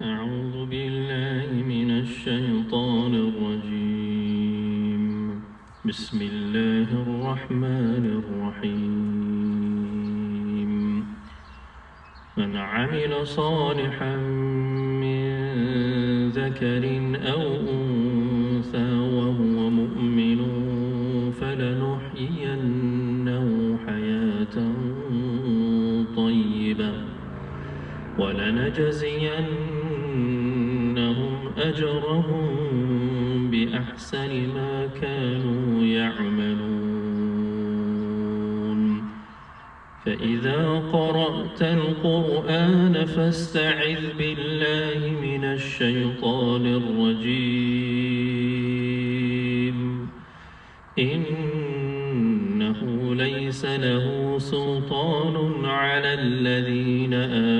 أعوذ بالله من الشيطان الرجيم. بسم الله الرحمن الرحيم. من عمل صالحا من ذكر أو أنثى وهو مؤمن فلنحيينه حياة طيبة ولنجزينهم أجرهم بأحسن ما كانوا يعملون. فإذا قرأت القرآن فاستعذ بالله من الشيطان الرجيم. إنه ليس له سلطان على الذين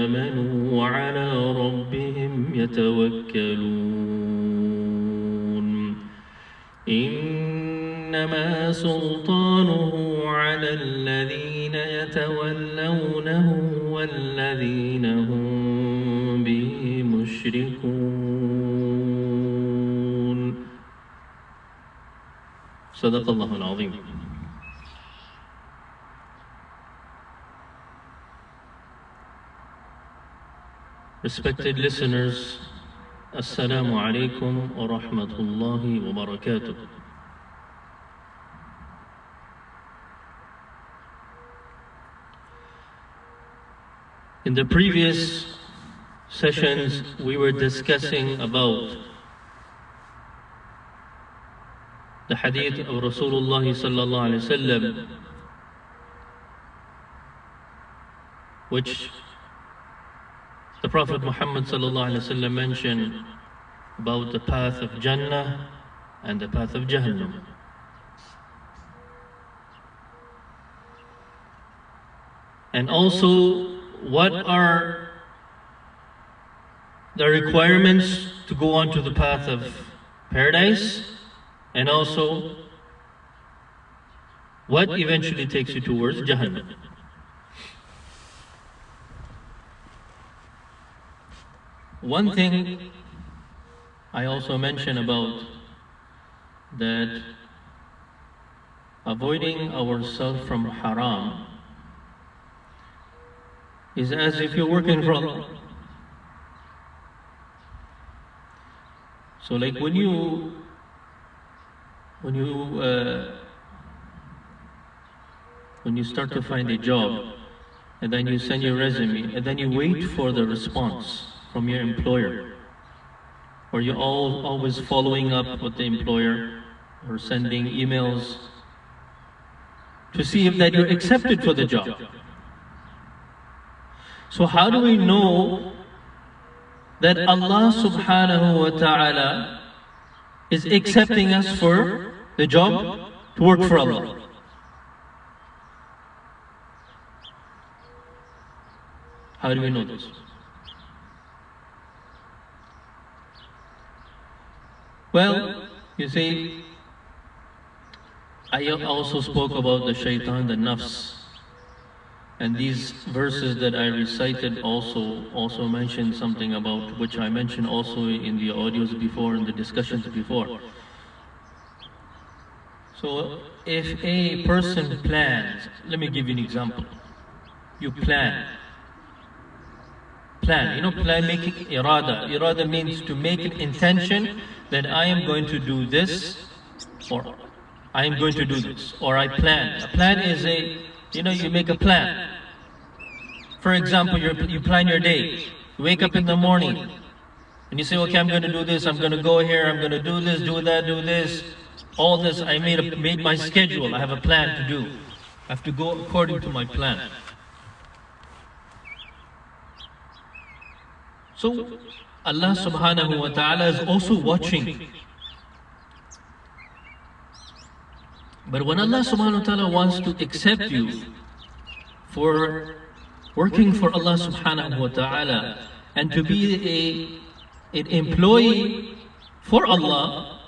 آمنوا وعلى ربهم يتوكلون. إنما سلطانه على الذين يتولونه والذين هم به مشركون. صدق الله العظيم. Respected listeners, Assalamu alaikum wa rahmatullahi wa barakatuh. In the previous sessions, we were discussing about the hadith of Rasulullah sallallahu alaihi wasallam, which the Prophet Muhammad sallallahu alaihi wasallam mentioned about the path of Jannah and the path of Jahannam. And also, what are the requirements to go on to the path of paradise, and also what eventually takes you towards Jahannam. One thing I also mentioned about that avoiding ourselves from haram is as if you're working for Allah. So like when you start to find a job, and then you send your resume, and then you wait for the response from your employer, or you're always following up with the employer or sending emails to see if that you're accepted for the job. So how do we know that Allah subhanahu wa ta'ala is accepting us for the job to work for Allah? How do we know this? Well, you see, I also spoke about the shaitan, the nafs. And these verses that I recited also mentioned something about which I mentioned also in the audios before, in the discussions before. So if a person plans, let me give you an example. You plan, making irada. Irada means to make an intention that I am going to do this, or I am going to do this, or I plan. A plan is you make a plan. For example, you plan your day. You wake up in the morning and you say, okay, I'm going to do this, I'm going to go here, I'm going to do this, do that, do this. All this, I made my schedule. I have a plan to do. I have to go according to my plan. So Allah subhanahu wa ta'ala is also watching. But when Allah subhanahu wa ta'ala wants to accept you for working for Allah subhanahu wa ta'ala and to be an employee for Allah,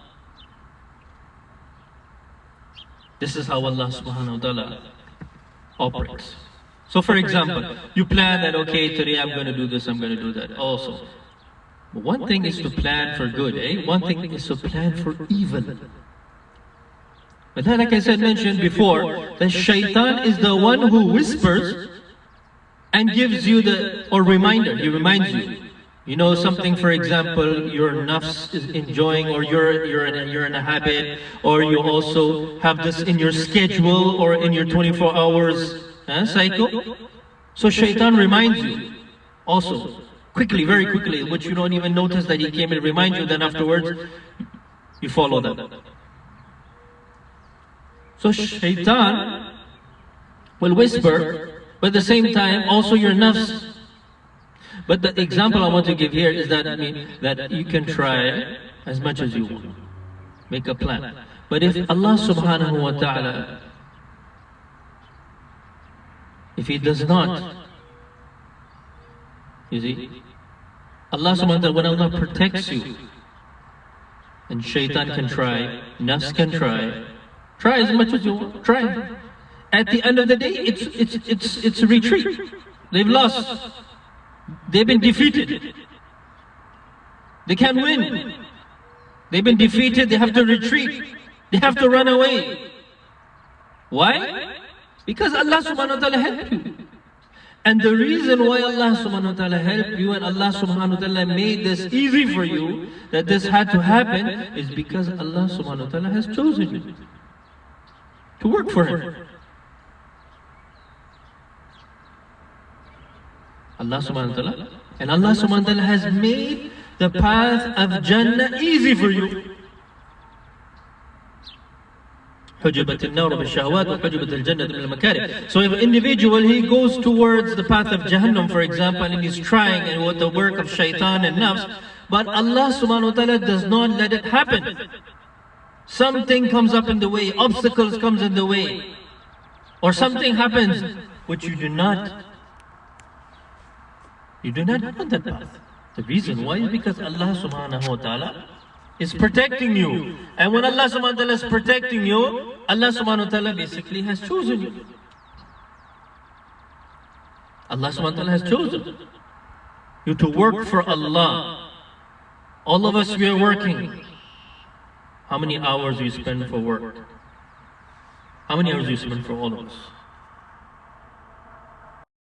this is how Allah subhanahu wa ta'ala operates. So for example, you plan that, okay, today I'm going to do this, I'm going to do that also. One thing is to plan for good, one thing is to plan for evil. But then, like I said, mentioned before, the shaitan is the one who whispers and gives you or reminder. He reminds you. You know something, for example, your nafs is enjoying, or you're in a habit, or you also have this in your schedule or in your 24 hours cycle. So shaitan reminds you also, quickly, very quickly, which you don't even notice that he came and remind you, then afterwards you follow that. So shaitan will whisper, but at the same time also your nafs. But the example I want to give here is that you can try as much as you want. Make a plan. But if Allah subhanahu wa ta'ala, if He does not, you see, Allah subhanahu wa ta'ala, when Allah protects you, and shaitan can try, nafs can try as much as you want, try. At the end of the day, it's a retreat. They've lost. They've been defeated. They can't win. They've been defeated. They have to retreat. They have to run away. Why? Because Allah subhanahu wa ta'ala helped you. And the reason why Allah subhanahu wa ta'ala helped you and Allah subhanahu wa ta'ala made this easy for you, that this had to happen, is because Allah subhanahu wa ta'ala has chosen you to work for Him. Allah subhanahu wa ta'ala. And Allah subhanahu wa ta'ala has made the path of Jannah easy for you. حُجِبَتِ النَّارُ بِالشَّهْوَاتِ وَحُجِبَتِ الْجَنَّةُ بِالْمَكَارِهِ. So if an individual, he goes towards the path of Jahannam, for example, and he's trying and with the work of shaitan and nafs, but Allah subhanahu wa ta'ala does not let it happen. Something comes up in the way, obstacles comes in the way, or something happens which you do not want that path. The reason why is because Allah subhanahu wa ta'ala is protecting you. And when Allah subhanahu wa ta'ala is protecting you, Allah subhanahu wa ta'ala basically has chosen you. Allah subhanahu wa ta'ala has chosen you to work for Allah. All of us, we are working. How many hours do you spend for work? How many hours do you spend for all of us?